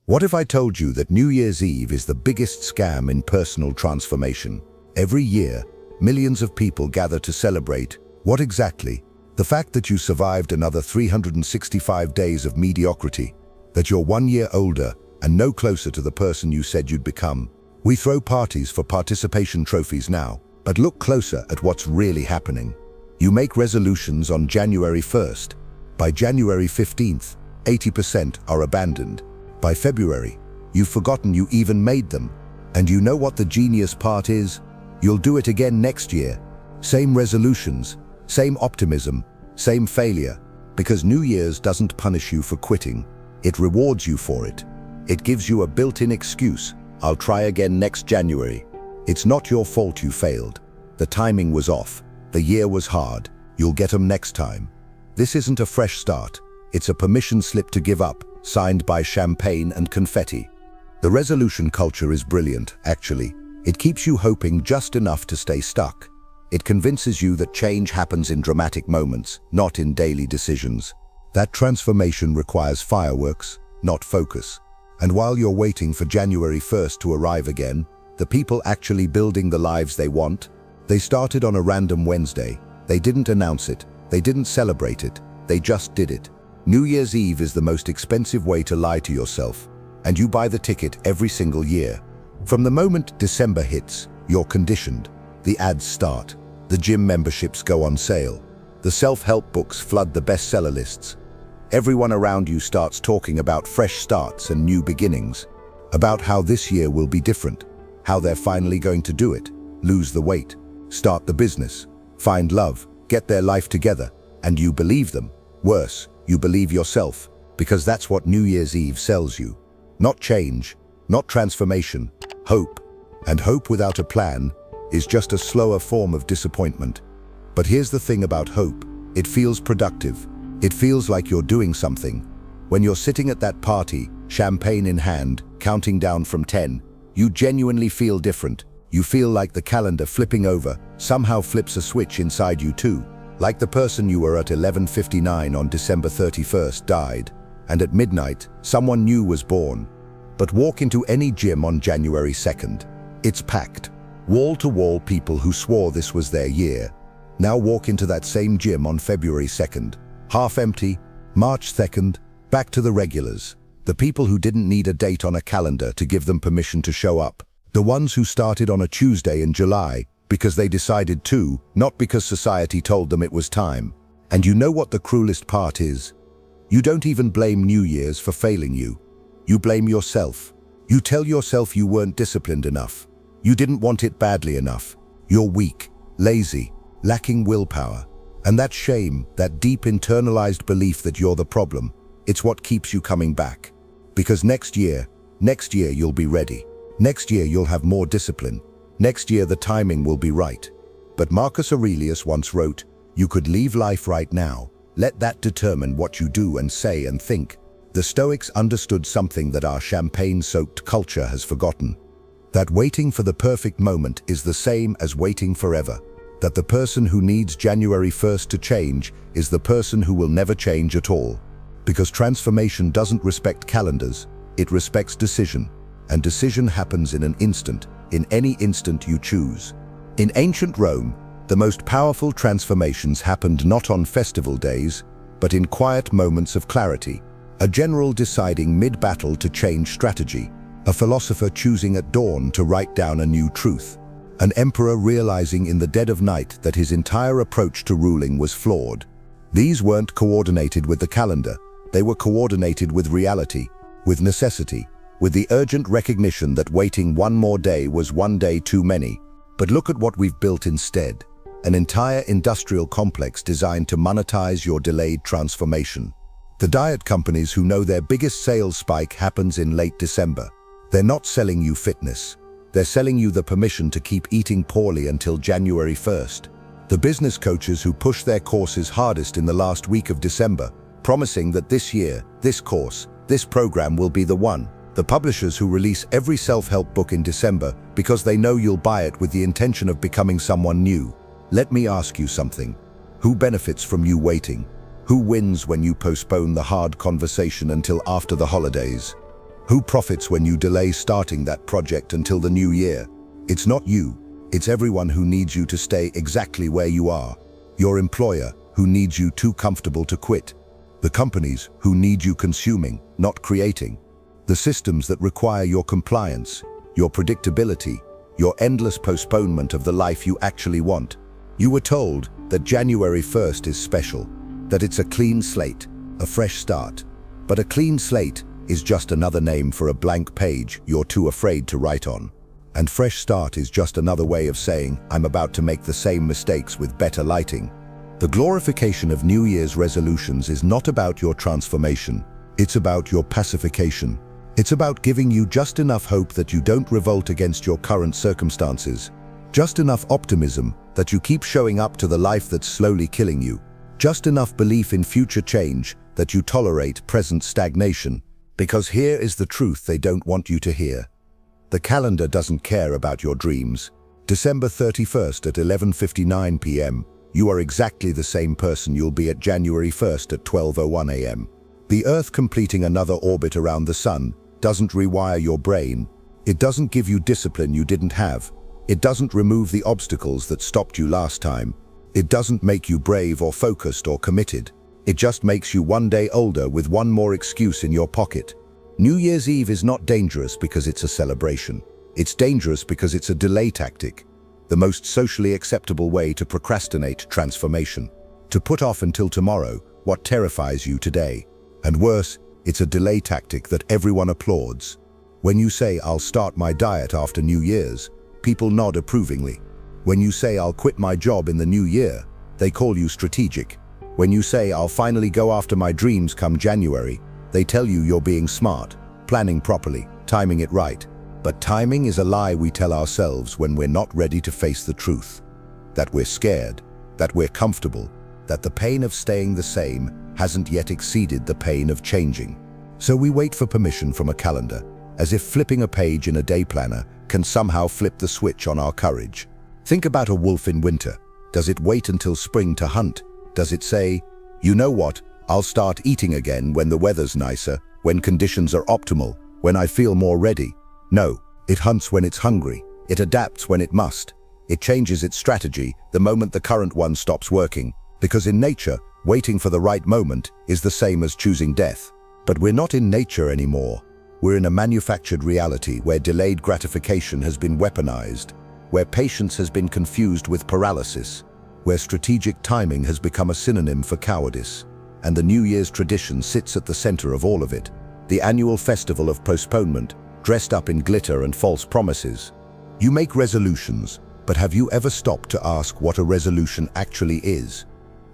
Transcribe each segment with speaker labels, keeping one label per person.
Speaker 1: What if I told you that New Year's Eve is the biggest scam in personal transformation? Every year, millions of people gather to celebrate. What exactly? The fact that you survived another 365 days of mediocrity, that you're 1 year older and no closer to the person you said you'd become. We throw parties for participation trophies now, but look closer at what's really happening. You make resolutions on January 1st. By January 15th, 80% are abandoned. By February, you've forgotten you even made them. And you know what the genius part is? You'll do it again next year. Same resolutions, same optimism, same failure. Because New Year's doesn't punish you for quitting. It rewards you for it. It gives you a built-in excuse. I'll try again next January. It's not your fault you failed. The timing was off. The year was hard. You'll get 'em next time. This isn't a fresh start. It's a permission slip to give up, signed by champagne and confetti. The resolution culture is brilliant, actually. It keeps you hoping just enough to stay stuck. It convinces you that change happens in dramatic moments, not in daily decisions. That transformation requires fireworks, not focus. And while you're waiting for January 1st to arrive again, the people actually building the lives they want, they started on a random Wednesday. They didn't announce it. They didn't celebrate it. They just did it. New Year's Eve is the most expensive way to lie to yourself, and you buy the ticket every single year. From the moment December hits, you're conditioned. The ads start. The gym memberships go on sale. The self-help books flood the bestseller lists. Everyone around you starts talking about fresh starts and new beginnings, about how this year will be different, how they're finally going to do it, lose the weight, start the business, find love, get their life together, and you believe them. Worse, you believe yourself, because that's what New Year's Eve sells you. Not change, not transformation, hope. And hope without a plan is just a slower form of disappointment. But here's the thing about hope. It feels productive. It feels like you're doing something. When you're sitting at that party, champagne in hand, counting down from 10, you genuinely feel different. You feel like the calendar flipping over somehow flips a switch inside you too. Like the person you were at 11:59 on December 31st died, and at midnight, someone new was born. But walk into any gym on January 2nd. It's packed. Wall-to-wall people who swore this was their year. Now walk into that same gym on February 2nd. Half empty. March 2nd, back to the regulars. The people who didn't need a date on a calendar to give them permission to show up. The ones who started on a Tuesday in July because they decided to, not because society told them it was time. And you know what the cruelest part is? You don't even blame New Year's for failing you. You blame yourself. You tell yourself you weren't disciplined enough. You didn't want it badly enough. You're weak, lazy, lacking willpower. And that shame, that deep internalized belief that you're the problem, it's what keeps you coming back. Because next year you'll be ready. Next year you'll have more discipline. Next year the timing will be right. But Marcus Aurelius once wrote, "You could leave life right now. Let that determine what you do and say and think." The Stoics understood something that our champagne-soaked culture has forgotten. That waiting for the perfect moment is the same as waiting forever. That the person who needs January 1st to change is the person who will never change at all. Because transformation doesn't respect calendars, it respects decision. And decision happens in an instant, in any instant you choose. In ancient Rome, the most powerful transformations happened not on festival days, but in quiet moments of clarity. A general deciding mid-battle to change strategy. A philosopher choosing at dawn to write down a new truth. An emperor realizing in the dead of night that his entire approach to ruling was flawed. These weren't coordinated with the calendar. They were coordinated with reality, with necessity, with the urgent recognition that waiting one more day was one day too many. But look at what we've built instead. An entire industrial complex designed to monetize your delayed transformation. The diet companies who know their biggest sales spike happens in late December. They're not selling you fitness. They're selling you the permission to keep eating poorly until January 1st. The business coaches who push their courses hardest in the last week of December, promising that this year, this course, this program will be the one. The publishers who release every self-help book in December because they know you'll buy it with the intention of becoming someone new. Let me ask you something. Who benefits from you waiting? Who wins when you postpone the hard conversation until after the holidays? Who profits when you delay starting that project until the new year? It's not you. It's everyone who needs you to stay exactly where you are. Your employer, who needs you too comfortable to quit. The companies who need you consuming, not creating. The systems that require your compliance, your predictability, your endless postponement of the life you actually want. You were told that January 1st is special, that it's a clean slate, a fresh start. But a clean slate is just another name for a blank page you're too afraid to write on. And fresh start is just another way of saying, I'm about to make the same mistakes with better lighting. The glorification of New Year's resolutions is not about your transformation. It's about your pacification. It's about giving you just enough hope that you don't revolt against your current circumstances. Just enough optimism that you keep showing up to the life that's slowly killing you. Just enough belief in future change that you tolerate present stagnation. Because here is the truth they don't want you to hear. The calendar doesn't care about your dreams. December 31st at 11:59 p.m. You are exactly the same person you'll be at January 1st at 12:01 a.m. The Earth completing another orbit around the Sun doesn't rewire your brain. It doesn't give you discipline you didn't have. It doesn't remove the obstacles that stopped you last time. It doesn't make you brave or focused or committed. It just makes you one day older with one more excuse in your pocket. New Year's Eve is not dangerous because it's a celebration. It's dangerous because it's a delay tactic. The most socially acceptable way to procrastinate transformation. To put off until tomorrow what terrifies you today. And worse, it's a delay tactic that everyone applauds. When you say, I'll start my diet after New Year's, people nod approvingly. When you say, I'll quit my job in the new year, they call you strategic. When you say, I'll finally go after my dreams come January, they tell you you're being smart, planning properly, timing it right. But timing is a lie we tell ourselves when we're not ready to face the truth. That we're scared, that we're comfortable, that the pain of staying the same hasn't yet exceeded the pain of changing. So we wait for permission from a calendar, as if flipping a page in a day planner can somehow flip the switch on our courage. Think about a wolf in winter. Does it wait until spring to hunt? Does it say, you know what, I'll start eating again when the weather's nicer, when conditions are optimal, when I feel more ready? No, it hunts when it's hungry. It adapts when it must. It changes its strategy the moment the current one stops working. Because in nature, waiting for the right moment is the same as choosing death. But we're not in nature anymore. We're in a manufactured reality where delayed gratification has been weaponized, where patience has been confused with paralysis, where strategic timing has become a synonym for cowardice. And the New Year's tradition sits at the center of all of it. The annual festival of postponement, dressed up in glitter and false promises. You make resolutions, but have you ever stopped to ask what a resolution actually is?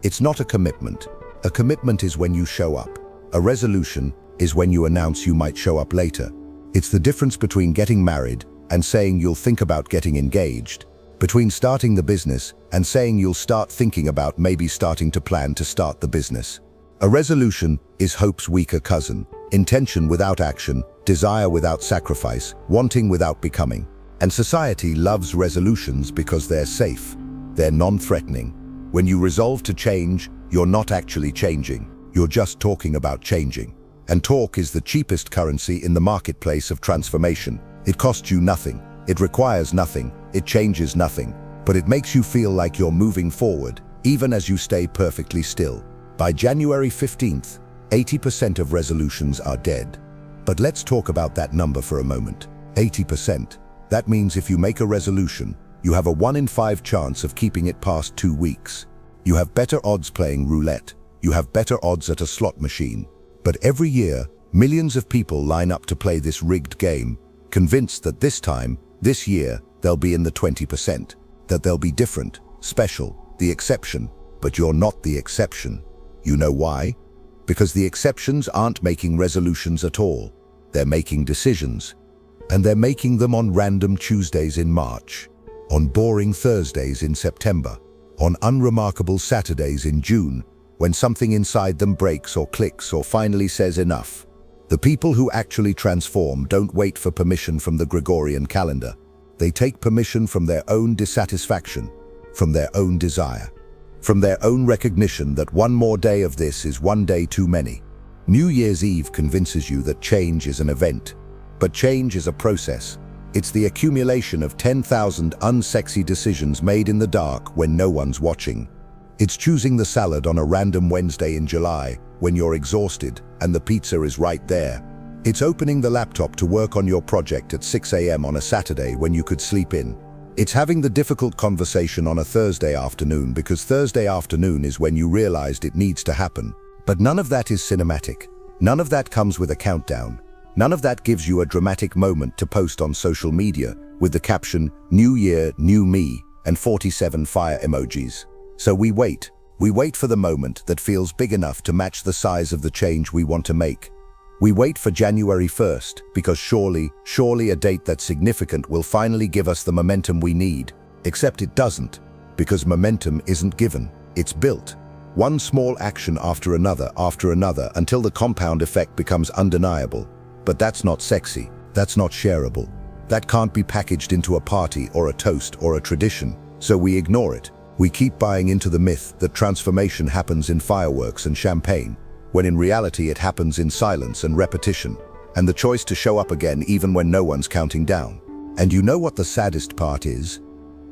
Speaker 1: It's not a commitment. A commitment is when you show up. A resolution is when you announce you might show up later. It's the difference between getting married and saying you'll think about getting engaged. Between starting the business and saying you'll start thinking about maybe starting to plan to start the business. A resolution is hope's weaker cousin. Intention without action, desire without sacrifice, wanting without becoming. And society loves resolutions because they're safe. They're non-threatening. When you resolve to change, you're not actually changing. You're just talking about changing. And talk is the cheapest currency in the marketplace of transformation. It costs you nothing. It requires nothing. It changes nothing. But it makes you feel like you're moving forward, even as you stay perfectly still. By January 15th, 80% of resolutions are dead. But let's talk about that number for a moment. 80%. That means if you make a resolution, you have a 1 in 5 chance of keeping it past 2 weeks. You have better odds playing roulette. You have better odds at a slot machine. But every year, millions of people line up to play this rigged game, convinced that this time, this year, they'll be in the 20%, that they'll be different, special, the exception. But you're not the exception. You know why? Because the exceptions aren't making resolutions at all. They're making decisions. And they're making them on random Tuesdays in March, on boring Thursdays in September, on unremarkable Saturdays in June, when something inside them breaks or clicks or finally says enough. The people who actually transform don't wait for permission from the Gregorian calendar. They take permission from their own dissatisfaction, from their own desire, from their own recognition that one more day of this is one day too many. New Year's Eve convinces you that change is an event, But change is a process. It's the accumulation of 10,000 unsexy decisions made in the dark when no one's watching. It's choosing the salad on a random Wednesday in July when you're exhausted and the pizza is right there. It's opening the laptop to work on your project at 6 a.m. on a Saturday when you could sleep in. It's having the difficult conversation on a Thursday afternoon because Thursday afternoon is when you realized it needs to happen. But none of that is cinematic. None of that comes with a countdown. None of that gives you a dramatic moment to post on social media with the caption, "New Year, New Me," and 47 fire emojis. So we wait. We wait for the moment that feels big enough to match the size of the change we want to make. We wait for January 1st because surely a date that's significant will finally give us the momentum we need. Except it doesn't, because momentum isn't given, it's built. One small action after another until the compound effect becomes undeniable. But that's not sexy, that's not shareable. That can't be packaged into a party or a toast or a tradition, so we ignore it. We keep buying into the myth that transformation happens in fireworks and champagne, when in reality it happens in silence and repetition, and the choice to show up again even when no one's counting down. And you know what the saddest part is?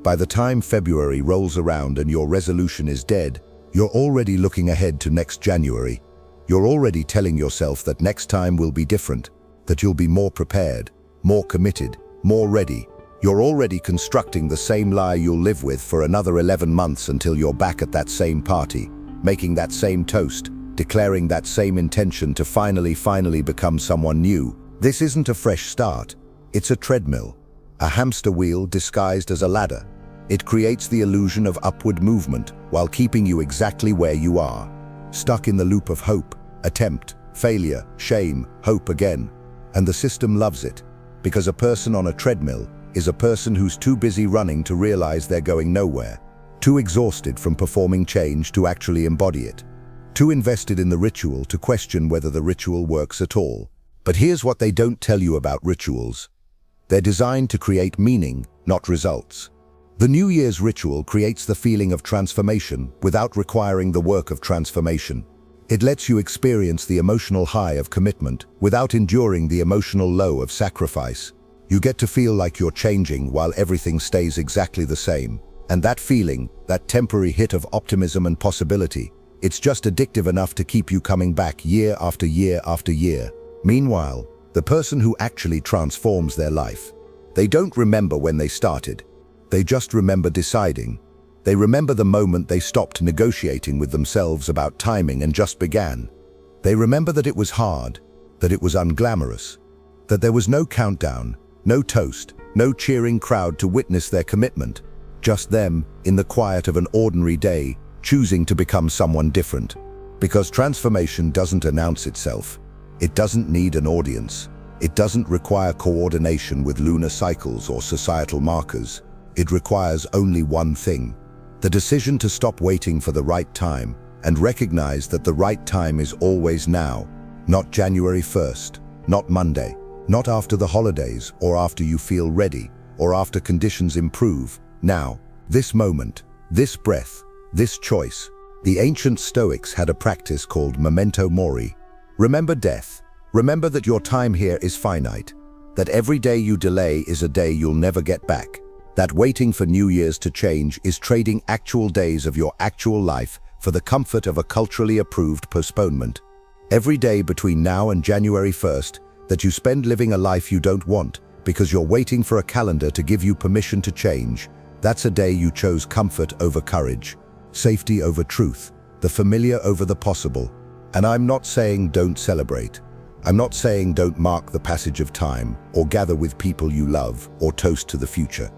Speaker 1: By the time February rolls around and your resolution is dead, you're already looking ahead to next January. You're already telling yourself that next time will be different, that you'll be more prepared, more committed, more ready. You're already constructing the same lie you'll live with for another 11 months until you're back at that same party, making that same toast, declaring that same intention to finally become someone new. This isn't a fresh start. It's a treadmill, a hamster wheel disguised as a ladder. It creates the illusion of upward movement while keeping you exactly where you are, stuck in the loop of hope, attempt, failure, shame, hope again. And the system loves it, because a person on a treadmill is a person who's too busy running to realize they're going nowhere, too exhausted from performing change to actually embody it, too invested in the ritual to question whether the ritual works at all. But here's what they don't tell you about rituals. They're designed to create meaning, not results. The New Year's ritual creates the feeling of transformation without requiring the work of transformation. It lets you experience the emotional high of commitment without enduring the emotional low of sacrifice. You get to feel like you're changing while everything stays exactly the same. And that feeling, that temporary hit of optimism and possibility, it's just addictive enough to keep you coming back year after year after year. Meanwhile, the person who actually transforms their life, they don't remember when they started. They just remember deciding. They remember the moment they stopped negotiating with themselves about timing and just began. They remember that it was hard, that it was unglamorous, that there was no countdown, no toast, no cheering crowd to witness their commitment, just them, in the quiet of an ordinary day, choosing to become someone different. Because transformation doesn't announce itself. It doesn't need an audience. It doesn't require coordination with lunar cycles or societal markers. It requires only one thing: the decision to stop waiting for the right time and recognize that the right time is always now, not January 1st, not Monday, not after the holidays or after you feel ready or after conditions improve. Now, this moment, this breath, this choice. The ancient Stoics had a practice called memento mori. Remember death. Remember that your time here is finite, that every day you delay is a day you'll never get back, that waiting for New Year's to change is trading actual days of your actual life for the comfort of a culturally approved postponement. Every day between now and January 1st that you spend living a life you don't want because you're waiting for a calendar to give you permission to change, that's a day you chose comfort over courage, safety over truth, the familiar over the possible. And I'm not saying don't celebrate. I'm not saying don't mark the passage of time or gather with people you love or toast to the future.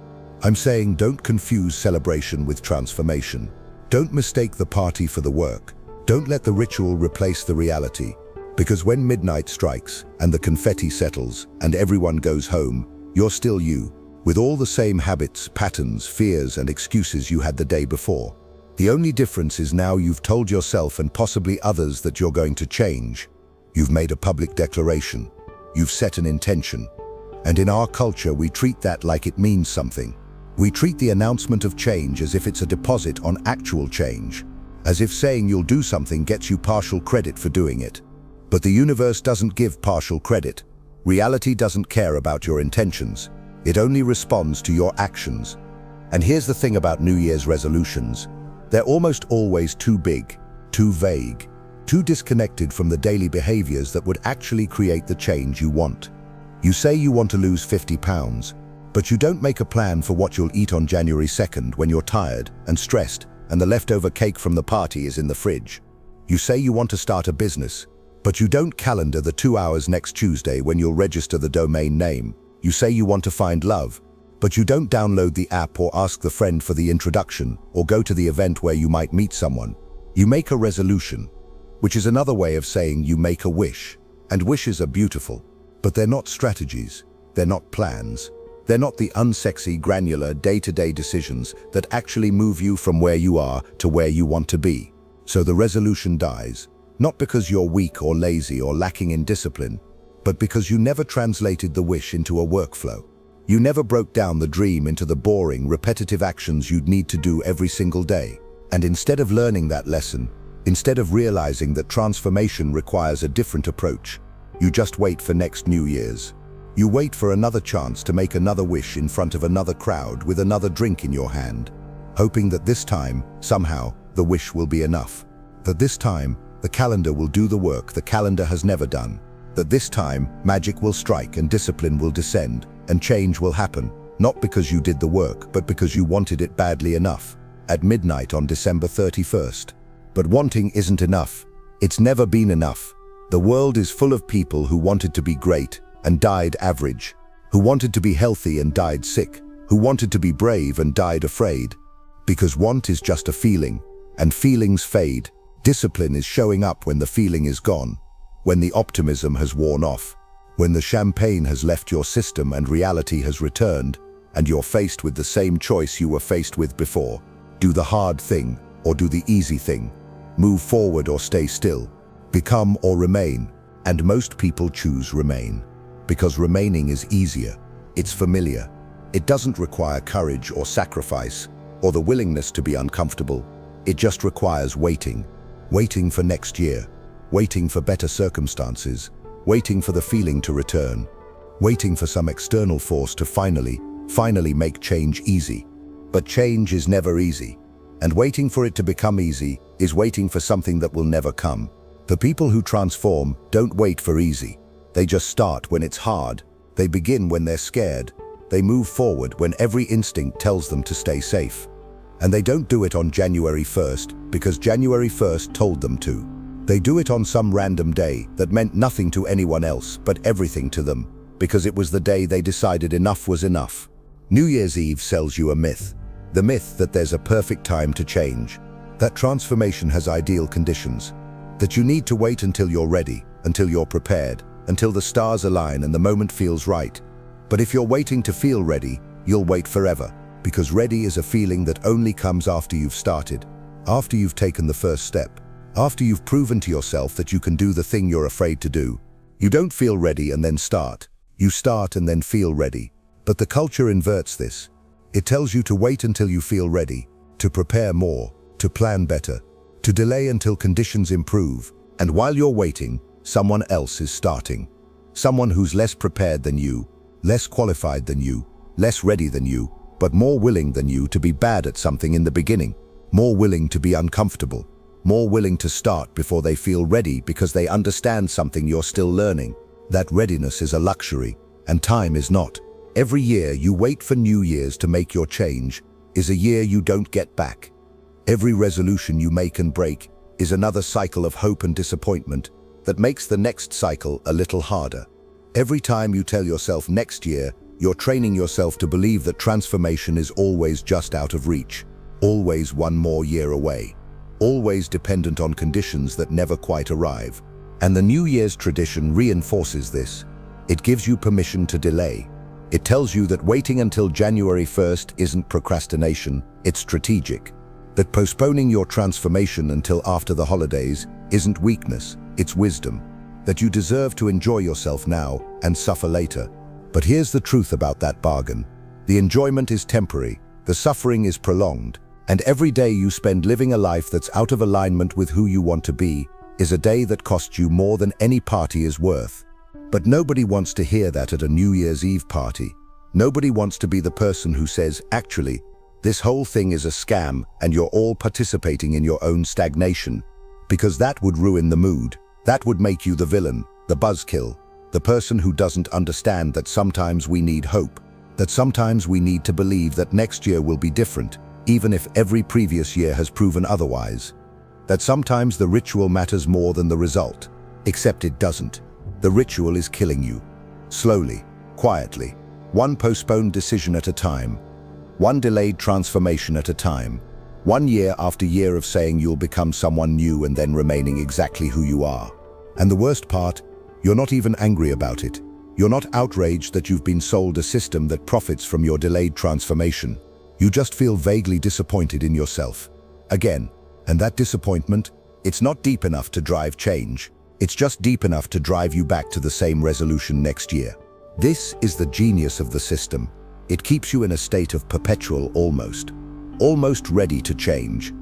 Speaker 1: I'm saying don't confuse celebration with transformation. Don't mistake the party for the work. Don't let the ritual replace the reality. Because when midnight strikes and the confetti settles and everyone goes home, you're still you, with all the same habits, patterns, fears, and excuses you had the day before. The only difference is now you've told yourself and possibly others that you're going to change. You've made a public declaration. You've set an intention. And in our culture, we treat that like it means something. We treat the announcement of change as if it's a deposit on actual change, as if saying you'll do something gets you partial credit for doing it. But the universe doesn't give partial credit. Reality doesn't care about your intentions. It only responds to your actions. And here's the thing about New Year's resolutions. They're almost always too big, too vague, too disconnected from the daily behaviors that would actually create the change you want. You say you want to lose 50 pounds, but you don't make a plan for what you'll eat on January 2nd when you're tired and stressed and the leftover cake from the party is in the fridge. You say you want to start a business, but you don't calendar the 2 hours next Tuesday when you'll register the domain name. You say you want to find love, but you don't download the app or ask the friend for the introduction or go to the event where you might meet someone. You make a resolution, which is another way of saying you make a wish. And wishes are beautiful, but they're not strategies. They're not plans. They're not the unsexy, granular, day-to-day decisions that actually move you from where you are to where you want to be. So the resolution dies, not because you're weak or lazy or lacking in discipline, but because you never translated the wish into a workflow. You never broke down the dream into the boring, repetitive actions you'd need to do every single day. And instead of learning that lesson, instead of realizing that transformation requires a different approach, you just wait for next New Year's. You wait for another chance to make another wish in front of another crowd with another drink in your hand, hoping that this time, somehow, the wish will be enough. That this time, the calendar will do the work the calendar has never done. That this time, magic will strike and discipline will descend and change will happen, not because you did the work, but because you wanted it badly enough, at midnight on December 31st. But wanting isn't enough. It's never been enough. The world is full of people who wanted to be great and died average, who wanted to be healthy and died sick, who wanted to be brave and died afraid. Because want is just a feeling, and feelings fade. Discipline is showing up when the feeling is gone, when the optimism has worn off, when the champagne has left your system and reality has returned, and you're faced with the same choice you were faced with before. Do the hard thing or do the easy thing. Move forward or stay still. Become or remain. And most people choose remain. Because remaining is easier. It's familiar. It doesn't require courage or sacrifice or the willingness to be uncomfortable. It just requires waiting. Waiting for next year. Waiting for better circumstances. Waiting for the feeling to return. Waiting for some external force to finally make change easy. But change is never easy. And waiting for it to become easy is waiting for something that will never come. The people who transform don't wait for easy. They just start when it's hard. They begin when they're scared. They move forward when every instinct tells them to stay safe. And they don't do it on January 1st because January 1st told them to. They do it on some random day that meant nothing to anyone else but everything to them, because it was the day they decided enough was enough. New Year's Eve sells you a myth. The myth that there's a perfect time to change, that transformation has ideal conditions, that you need to wait until you're ready, until you're prepared, until the stars align and the moment feels right. But if you're waiting to feel ready, you'll wait forever, because ready is a feeling that only comes after you've started, after you've taken the first step, after you've proven to yourself that you can do the thing you're afraid to do. You don't feel ready and then start. You start and then feel ready. But the culture inverts this. It tells you to wait until you feel ready, to prepare more, to plan better, to delay until conditions improve. And while you're waiting, someone else is starting. Someone who's less prepared than you, less qualified than you, less ready than you, but more willing than you to be bad at something in the beginning, more willing to be uncomfortable, more willing to start before they feel ready because they understand something you're still learning. That readiness is a luxury, and time is not. Every year you wait for New Year's to make your change is a year you don't get back. Every resolution you make and break is another cycle of hope and disappointment that makes the next cycle a little harder. Every time you tell yourself next year, you're training yourself to believe that transformation is always just out of reach, always one more year away, always dependent on conditions that never quite arrive. And the New Year's tradition reinforces this. It gives you permission to delay. It tells you that waiting until January 1st isn't procrastination, it's strategic. That postponing your transformation until after the holidays isn't weakness, it's wisdom. That you deserve to enjoy yourself now and suffer later. But here's the truth about that bargain. The enjoyment is temporary, the suffering is prolonged, and every day you spend living a life that's out of alignment with who you want to be is a day that costs you more than any party is worth. But nobody wants to hear that at a New Year's Eve party. Nobody wants to be the person who says, actually, this whole thing is a scam and you're all participating in your own stagnation. Because that would ruin the mood. That would make you the villain, the buzzkill, the person who doesn't understand that sometimes we need hope, that sometimes we need to believe that next year will be different, even if every previous year has proven otherwise. That sometimes the ritual matters more than the result, except it doesn't. The ritual is killing you. Slowly, quietly, one postponed decision at a time, one delayed transformation at a time, 1 year after year of saying you'll become someone new and then remaining exactly who you are. And the worst part, you're not even angry about it. You're not outraged that you've been sold a system that profits from your delayed transformation. You just feel vaguely disappointed in yourself. Again, and that disappointment, it's not deep enough to drive change. It's just deep enough to drive you back to the same resolution next year. This is the genius of the system. It keeps you in a state of perpetual almost ready to change,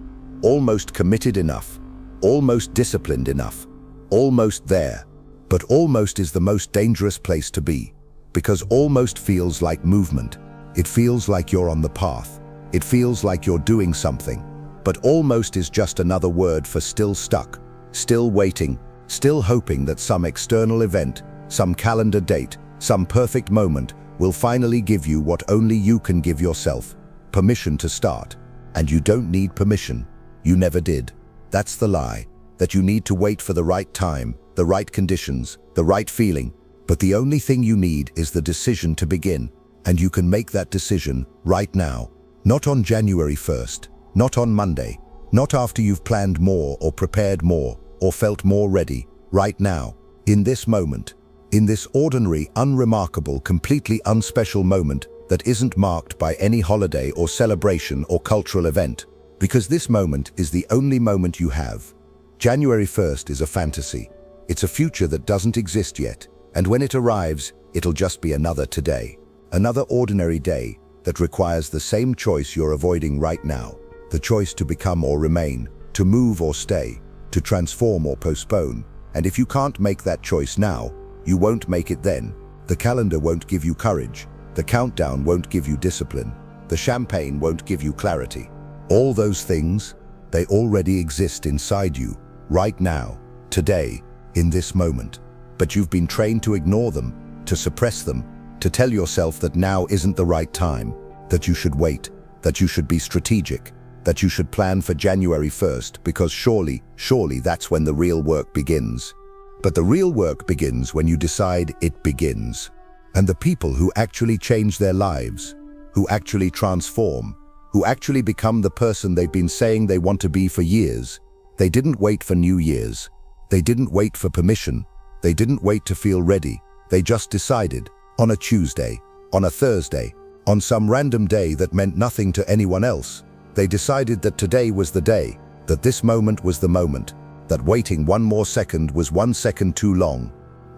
Speaker 1: almost committed enough, almost disciplined enough, almost there. But almost is the most dangerous place to be, because almost feels like movement. It feels like you're on the path. It feels like you're doing something. But almost is just another word for still stuck, still waiting, still hoping that some external event, some calendar date, some perfect moment will finally give you what only you can give yourself, permission to start. And you don't need permission. You never did. That's the lie, that you need to wait for the right time, the right conditions, the right feeling. But the only thing you need is the decision to begin. And you can make that decision right now. Not on January 1st, not on Monday, not after you've planned more or prepared more or felt more ready. Right now, in this moment, in this ordinary, unremarkable, completely unspecial moment that isn't marked by any holiday or celebration or cultural event. Because this moment is the only moment you have. January 1st is a fantasy. It's a future that doesn't exist yet, and when it arrives, it'll just be another today. Another ordinary day that requires the same choice you're avoiding right now. The choice to become or remain, to move or stay, to transform or postpone. And if you can't make that choice now, you won't make it then. The calendar won't give you courage. The countdown won't give you discipline. The champagne won't give you clarity. All those things, they already exist inside you, right now, today, in this moment. But you've been trained to ignore them, to suppress them, to tell yourself that now isn't the right time, that you should wait, that you should be strategic, that you should plan for January 1st because surely that's when the real work begins. But the real work begins when you decide it begins. And the people who actually change their lives, who actually transform, who actually become the person they've been saying they want to be for years, they didn't wait for New Year's. They didn't wait for permission. They didn't wait to feel ready. They just decided, on a Tuesday, on a Thursday, on some random day that meant nothing to anyone else. They decided that today was the day, that this moment was the moment, that waiting one more second was 1 second too long.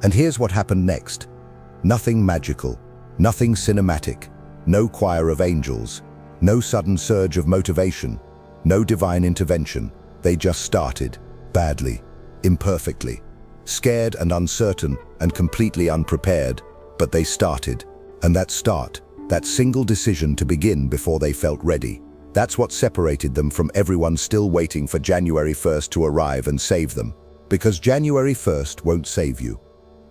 Speaker 1: And here's what happened next. Nothing magical, nothing cinematic, no choir of angels, no sudden surge of motivation, no divine intervention. They just started, badly, imperfectly, scared and uncertain and completely unprepared, but they started. And that start, that single decision to begin before they felt ready, that's what separated them from everyone still waiting for January 1st to arrive and save them. Because January 1st won't save you.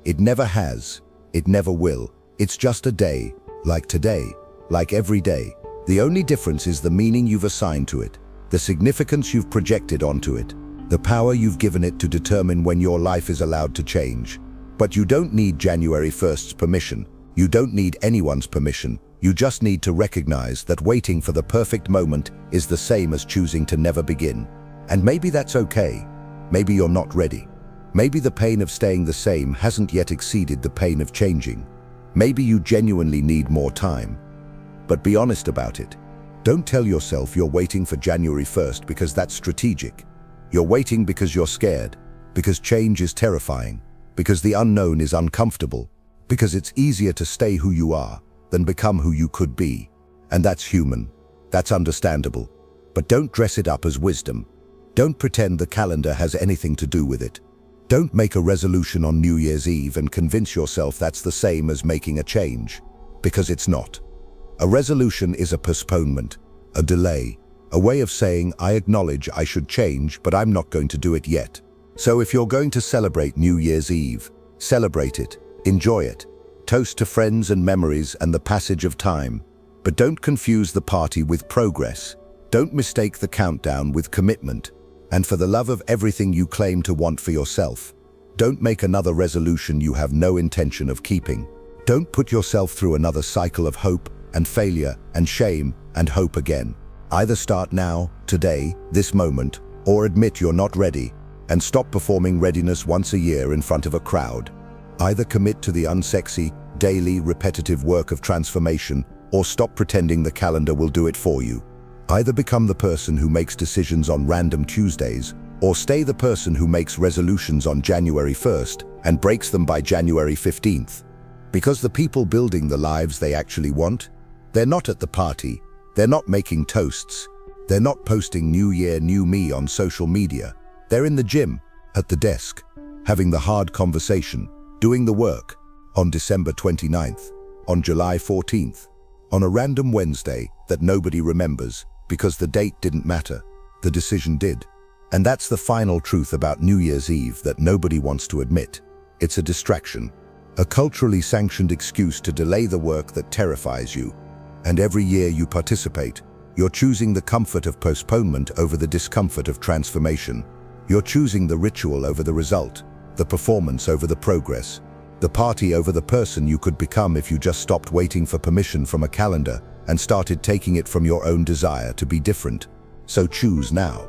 Speaker 1: It never has. It never will. It's just a day, like today, like every day. The only difference is the meaning you've assigned to it, the significance you've projected onto it, the power you've given it to determine when your life is allowed to change. But you don't need January 1st's permission. You don't need anyone's permission. You just need to recognize that waiting for the perfect moment is the same as choosing to never begin. And maybe that's okay. Maybe you're not ready. Maybe the pain of staying the same hasn't yet exceeded the pain of changing. Maybe you genuinely need more time. But be honest about it. Don't tell yourself you're waiting for January 1st because that's strategic. You're waiting because you're scared, because change is terrifying, because the unknown is uncomfortable, because it's easier to stay who you are than become who you could be. And that's human. That's understandable. But don't dress it up as wisdom. Don't pretend the calendar has anything to do with it. Don't make a resolution on New Year's Eve and convince yourself that's the same as making a change, because it's not. A resolution is a postponement, a delay, a way of saying, I acknowledge I should change, but I'm not going to do it yet. So if you're going to celebrate New Year's Eve, celebrate it, enjoy it, toast to friends and memories and the passage of time. But don't confuse the party with progress. Don't mistake the countdown with commitment. And for the love of everything you claim to want for yourself, don't make another resolution you have no intention of keeping. Don't put yourself through another cycle of hope and failure and shame and hope again. Either start now, today, this moment, or admit you're not ready and stop performing readiness once a year in front of a crowd. Either commit to the unsexy, daily, repetitive work of transformation, or stop pretending the calendar will do it for you. Either become the person who makes decisions on random Tuesdays, or stay the person who makes resolutions on January 1st and breaks them by January 15th. Because the people building the lives they actually want, they're not at the party, they're not making toasts, they're not posting New Year, New Me on social media. They're in the gym, at the desk, having the hard conversation, doing the work, on December 29th, on July 14th, on a random Wednesday that nobody remembers because the date didn't matter, the decision did. And that's the final truth about New Year's Eve that nobody wants to admit. It's a distraction, a culturally sanctioned excuse to delay the work that terrifies you. And every year you participate, you're choosing the comfort of postponement over the discomfort of transformation. You're choosing the ritual over the result, the performance over the progress, the party over the person you could become if you just stopped waiting for permission from a calendar and started taking it from your own desire to be different. So choose now.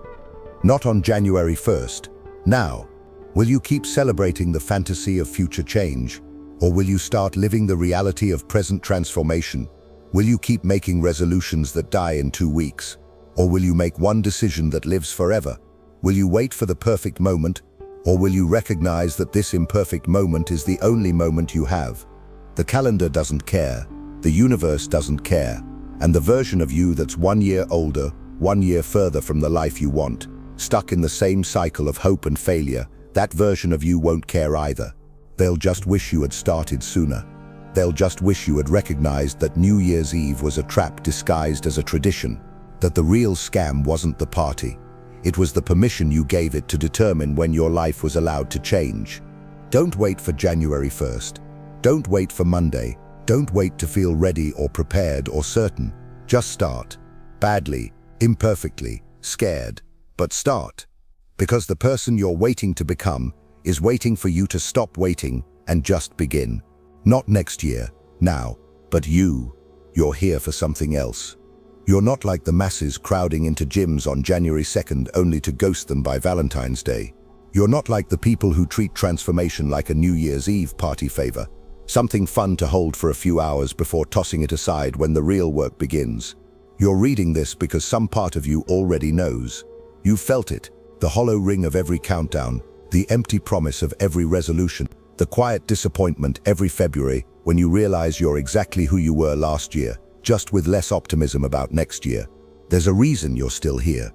Speaker 1: Not on January 1st, now. Will you keep celebrating the fantasy of future change, or will you start living the reality of present transformation? Will you keep making resolutions that die in 2 weeks? Or will you make one decision that lives forever? Will you wait for the perfect moment? Or will you recognize that this imperfect moment is the only moment you have? The calendar doesn't care, the universe doesn't care, and the version of you that's 1 year older, 1 year further from the life you want, stuck in the same cycle of hope and failure, that version of you won't care either. They'll just wish you had started sooner. They'll just wish you had recognized that New Year's Eve was a trap disguised as a tradition, that the real scam wasn't the party. It was the permission you gave it to determine when your life was allowed to change. Don't wait for January 1st. Don't wait for Monday. Don't wait to feel ready or prepared or certain. Just start. Badly, imperfectly, scared, but start. Because the person you're waiting to become is waiting for you to stop waiting and just begin. Not next year, now, but you're here for something else. You're not like the masses crowding into gyms on January 2nd only to ghost them by Valentine's Day. You're not like the people who treat transformation like a New Year's Eve party favor, something fun to hold for a few hours before tossing it aside when the real work begins. You're reading this because some part of you already knows. You've felt it, the hollow ring of every countdown, the empty promise of every resolution, the quiet disappointment every February when you realize you're exactly who you were last year, just with less optimism about next year. There's a reason you're still here.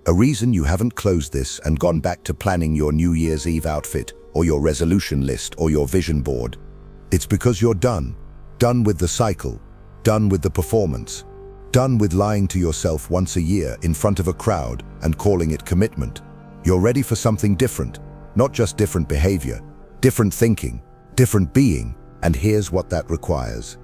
Speaker 1: A reason you haven't closed this and gone back to planning your New Year's Eve outfit or your resolution list or your vision board. It's because you're done. Done with the cycle. Done with the performance. Done with lying to yourself once a year in front of a crowd and calling it commitment. You're ready for something different, not just different behavior, different thinking, different being, and here's what that requires.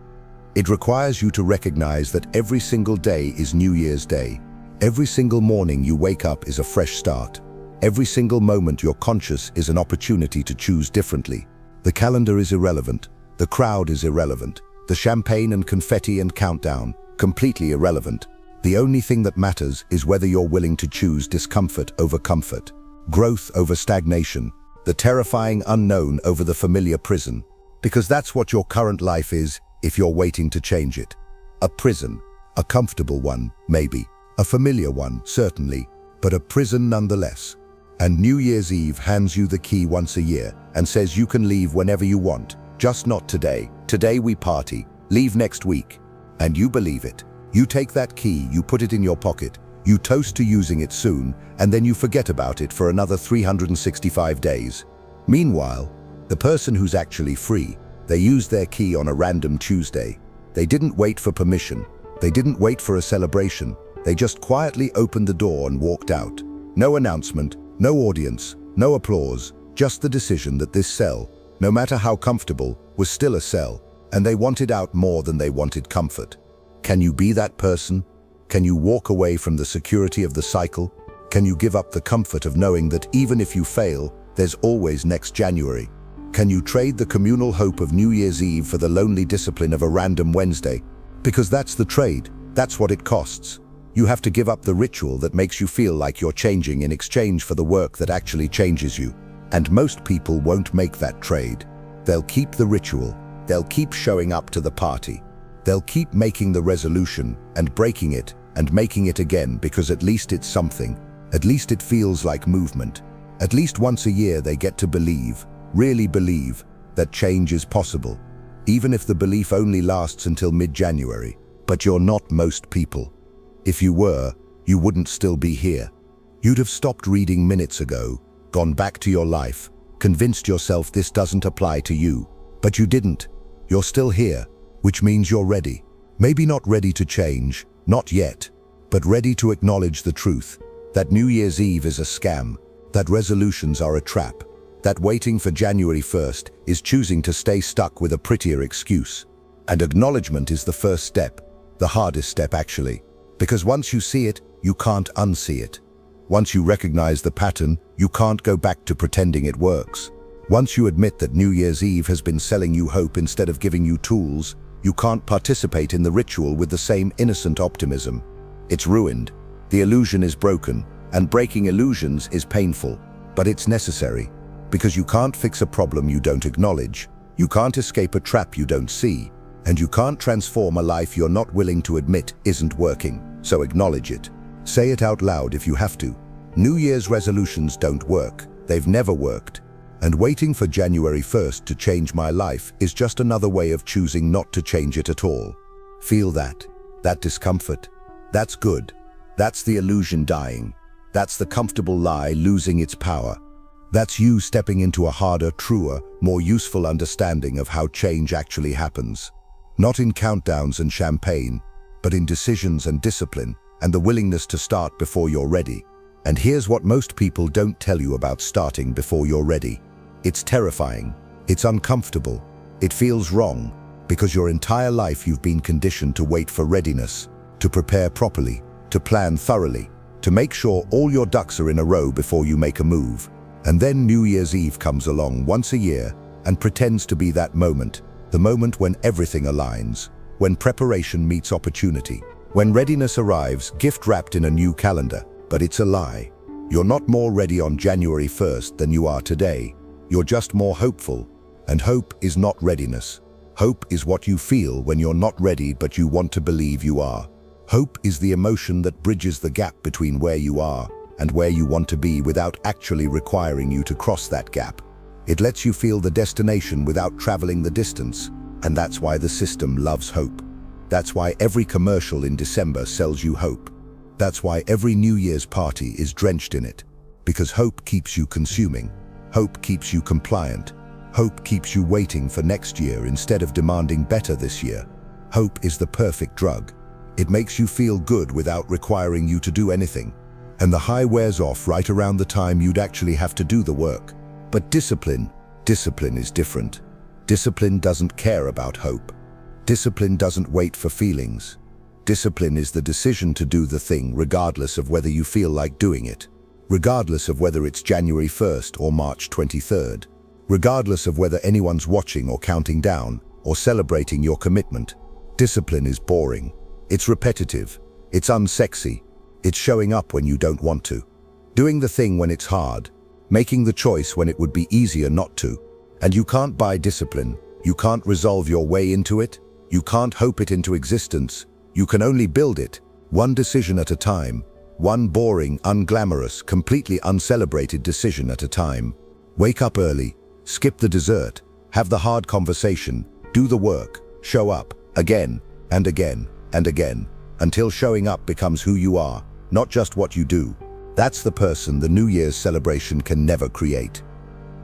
Speaker 1: It requires you to recognize that every single day is New Year's Day. Every single morning you wake up is a fresh start. Every single moment you're conscious is an opportunity to choose differently. The calendar is irrelevant. The crowd is irrelevant. The champagne and confetti and countdown, completely irrelevant. The only thing that matters is whether you're willing to choose discomfort over comfort, growth over stagnation, the terrifying unknown over the familiar prison. Because that's what your current life is if you're waiting to change it. A prison, a comfortable one, maybe. A familiar one, certainly, but a prison nonetheless. And New Year's Eve hands you the key once a year and says you can leave whenever you want, just not today. Today we party, leave next week. And you believe it. You take that key, you put it in your pocket, you toast to using it soon, and then you forget about it for another 365 days. Meanwhile, the person who's actually free, they used their key on a random Tuesday. They didn't wait for permission. They didn't wait for a celebration. They just quietly opened the door and walked out. No announcement, no audience, no applause, just the decision that this cell, no matter how comfortable, was still a cell, and they wanted out more than they wanted comfort. Can you be that person? Can you walk away from the security of the cycle? Can you give up the comfort of knowing that even if you fail, there's always next January? Can you trade the communal hope of New Year's Eve for the lonely discipline of a random Wednesday? Because that's the trade, that's what it costs. You have to give up the ritual that makes you feel like you're changing in exchange for the work that actually changes you. And most people won't make that trade. They'll keep the ritual, they'll keep showing up to the party. They'll keep making the resolution and breaking it and making it again because at least it's something. At least it feels like movement. At least once a year they get to believe, really believe, that change is possible. Even if the belief only lasts until mid-January. But you're not most people. If you were, you wouldn't still be here. You'd have stopped reading minutes ago, gone back to your life, convinced yourself this doesn't apply to you. But you didn't. You're still here, which means you're ready. Maybe not ready to change, not yet, but ready to acknowledge the truth, that New Year's Eve is a scam, that resolutions are a trap, that waiting for January 1st is choosing to stay stuck with a prettier excuse. And acknowledgement is the first step, the hardest step actually, because once you see it, you can't unsee it. Once you recognize the pattern, you can't go back to pretending it works. Once you admit that New Year's Eve has been selling you hope instead of giving you tools, you can't participate in the ritual with the same innocent optimism. It's ruined. The illusion is broken, and breaking illusions is painful, but it's necessary, because you can't fix a problem you don't acknowledge, you can't escape a trap you don't see, and you can't transform a life you're not willing to admit isn't working, so acknowledge it. Say it out loud if you have to. New Year's resolutions don't work, they've never worked, and waiting for January 1st to change my life is just another way of choosing not to change it at all. Feel that discomfort. That's good. That's the illusion dying. That's the comfortable lie losing its power. That's you stepping into a harder, truer, more useful understanding of how change actually happens. Not in countdowns and champagne, but in decisions and discipline, and the willingness to start before you're ready. And here's what most people don't tell you about starting before you're ready. It's terrifying. It's uncomfortable. It feels wrong, because your entire life you've been conditioned to wait for readiness, to prepare properly, to plan thoroughly, to make sure all your ducks are in a row before you make a move. And then New Year's Eve comes along once a year and pretends to be that moment, the moment when everything aligns, when preparation meets opportunity, when readiness arrives, gift wrapped in a new calendar. But it's a lie. You're not more ready on January 1st than you are today. You're just more hopeful. And hope is not readiness. Hope is what you feel when you're not ready but you want to believe you are. Hope is the emotion that bridges the gap between where you are and where you want to be without actually requiring you to cross that gap. It lets you feel the destination without traveling the distance. And that's why the system loves hope. That's why every commercial in December sells you hope. That's why every New Year's party is drenched in it. Because hope keeps you consuming. Hope keeps you compliant. Hope keeps you waiting for next year instead of demanding better this year. Hope is the perfect drug. It makes you feel good without requiring you to do anything. And the high wears off right around the time you'd actually have to do the work. But discipline is different. Discipline doesn't care about hope. Discipline doesn't wait for feelings. Discipline is the decision to do the thing regardless of whether you feel like doing it. Regardless of whether it's January 1st or March 23rd. Regardless of whether anyone's watching or counting down or celebrating your commitment. Discipline is boring. It's repetitive. It's unsexy. It's showing up when you don't want to. Doing the thing when it's hard. Making the choice when it would be easier not to. And you can't buy discipline. You can't resolve your way into it. You can't hope it into existence. You can only build it, one decision at a time. One boring, unglamorous, completely uncelebrated decision at a time. Wake up early. Skip the dessert. Have the hard conversation. Do the work. Show up. Again, and again, and again. Until showing up becomes who you are, not just what you do. That's the person the New Year's celebration can never create.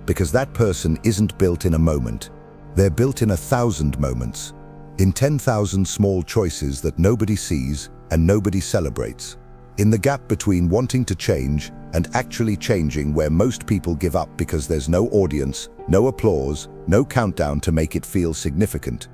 Speaker 1: because that person isn't built in a moment. They're built in 1,000 moments, in 10,000 small choices that nobody sees and nobody celebrates. In the gap between wanting to change and actually changing, where most people give up because there's no audience, no applause, no countdown to make it feel significant.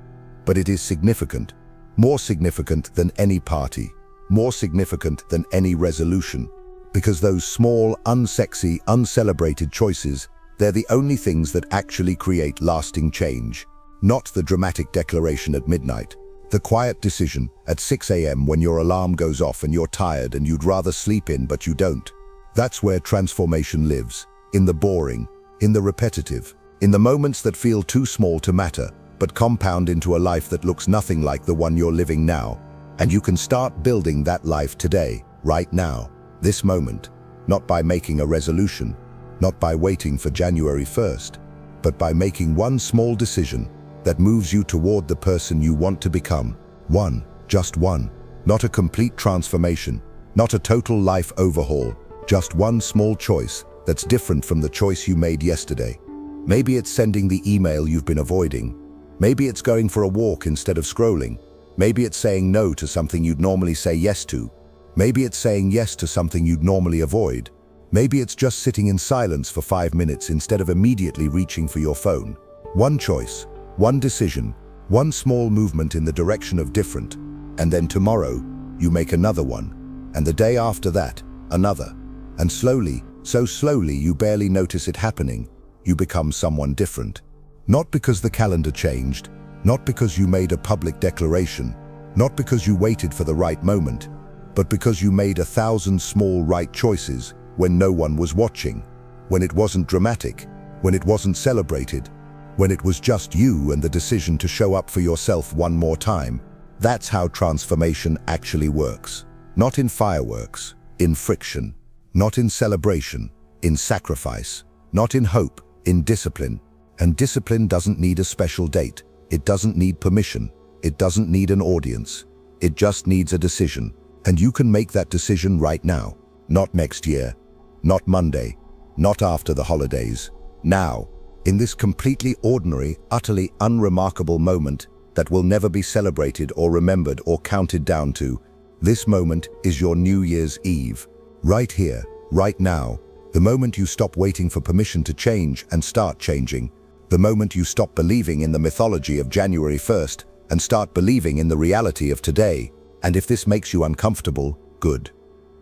Speaker 1: But it is significant. More significant than any party. More significant than any resolution. Because those small, unsexy, uncelebrated choices, they're the only things that actually create lasting change. Not the dramatic declaration at midnight. The quiet decision at 6 a.m. when your alarm goes off and you're tired and you'd rather sleep in but you don't. That's where transformation lives. In the boring, in the repetitive, in the moments that feel too small to matter, but compound into a life that looks nothing like the one you're living now. And you can start building that life today, right now, this moment, not by making a resolution, not by waiting for January 1st, but by making one small decision that moves you toward the person you want to become. One, just one. Not a complete transformation, not a total life overhaul, just one small choice that's different from the choice you made yesterday. Maybe it's sending the email you've been avoiding. Maybe it's going for a walk instead of scrolling. Maybe it's saying no to something you'd normally say yes to. Maybe it's saying yes to something you'd normally avoid. Maybe it's just sitting in silence for 5 minutes instead of immediately reaching for your phone. One choice, one decision, one small movement in the direction of different. And then tomorrow, you make another one. And the day after that, another. And slowly, so slowly you barely notice it happening, you become someone different. Not because the calendar changed, not because you made a public declaration, not because you waited for the right moment, but because you made 1,000 small right choices when no one was watching, when it wasn't dramatic, when it wasn't celebrated, when it was just you and the decision to show up for yourself one more time. That's how transformation actually works. Not in fireworks, in friction. Not in celebration, in sacrifice. Not in hope, in discipline. And discipline doesn't need a special date. It doesn't need permission. It doesn't need an audience. It just needs a decision. And you can make that decision right now. Not next year. Not Monday. Not after the holidays. Now. In this completely ordinary, utterly unremarkable moment that will never be celebrated or remembered or counted down to. This moment is your New Year's Eve. Right here, right now. The moment you stop waiting for permission to change and start changing. The moment you stop believing in the mythology of January 1st and start believing in the reality of today. And if this makes you uncomfortable, good.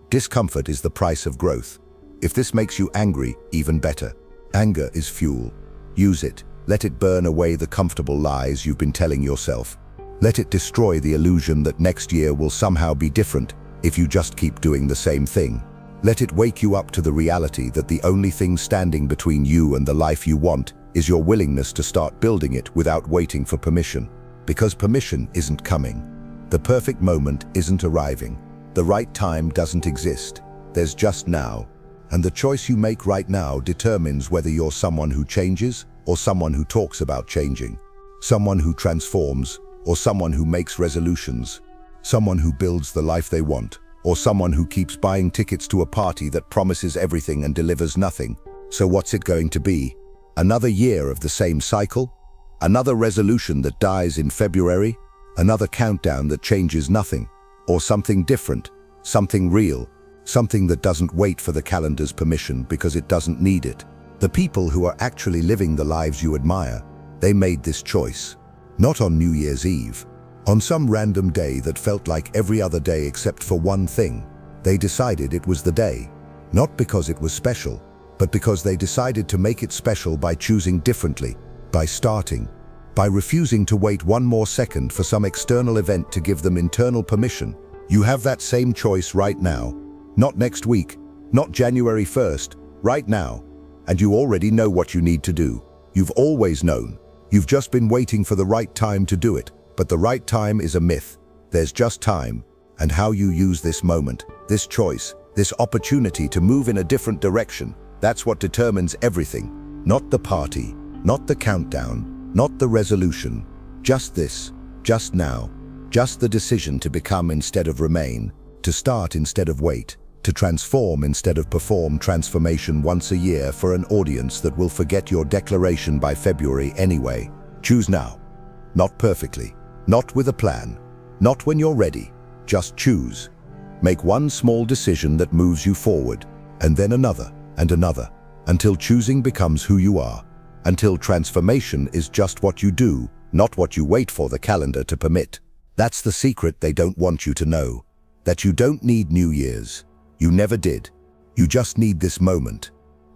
Speaker 1: Discomfort is the price of growth. If this makes you angry, even better. Anger is fuel. Use it. Let it burn away the comfortable lies you've been telling yourself. Let it destroy the illusion that next year will somehow be different if you just keep doing the same thing. Let it wake you up to the reality that the only thing standing between you and the life you want is your willingness to start building it without waiting for permission. Because permission isn't coming. The perfect moment isn't arriving. The right time doesn't exist. There's just now. And the choice you make right now determines whether you're someone who changes or someone who talks about changing. Someone who transforms or someone who makes resolutions. Someone who builds the life they want or someone who keeps buying tickets to a party that promises everything and delivers nothing. So what's it going to be? Another year of the same cycle? Another resolution that dies in February? Another countdown that changes nothing? Or something different? Something real? Something that doesn't wait for the calendar's permission because it doesn't need it? The people who are actually living the lives you admire, they made this choice. Not on New Year's Eve. On some random day that felt like every other day except for one thing. They decided it was the day. Not because it was special, but because they decided to make it special by choosing differently, by starting, by refusing to wait one more second for some external event to give them internal permission. You have that same choice right now. Not next week, not January 1st, right now. And you already know what you need to do. You've always known. You've just been waiting for the right time to do it. But the right time is a myth. There's just time. And how you use this moment, this choice, this opportunity to move in a different direction, that's what determines everything. Not the party, not the countdown, not the resolution. Just this, just now. Just the decision to become instead of remain, to start instead of wait, To transform instead of perform transformation once a year for an audience that will forget your declaration by February anyway. Choose now. Not perfectly. Not with a plan. Not when you're ready. Just choose. Make one small decision that moves you forward, and then another, and another, until choosing becomes who you are. Until transformation is just what you do, not what you wait for the calendar to permit. That's the secret they don't want you to know. That you don't need New Year's. You never did. You just need this moment,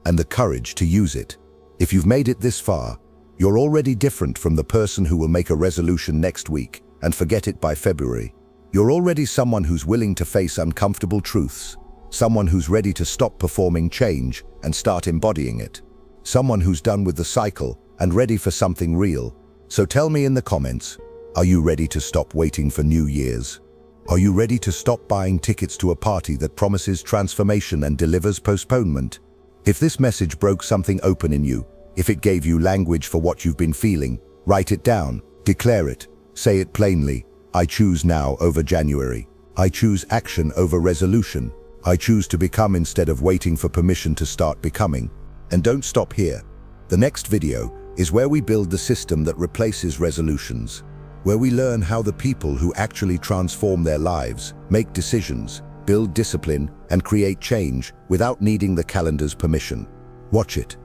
Speaker 1: and the courage to use it. If you've made it this far, you're already different from the person who will make a resolution next week and forget it by February. You're already someone who's willing to face uncomfortable truths, someone who's ready to stop performing change and start embodying it, someone who's done with the cycle and ready for something real. So tell me in the comments, are you ready to stop waiting for New Year's? Are you ready to stop buying tickets to a party that promises transformation and delivers postponement? If this message broke something open in you, if it gave you language for what you've been feeling, write it down, declare it, say it plainly. I choose now over January. I choose action over resolution. I choose to become instead of waiting for permission to start becoming. And don't stop here. The next video is where we build the system that replaces resolutions, where we learn how the people who actually transform their lives, make decisions, build discipline, and create change without needing the calendar's permission. Watch it.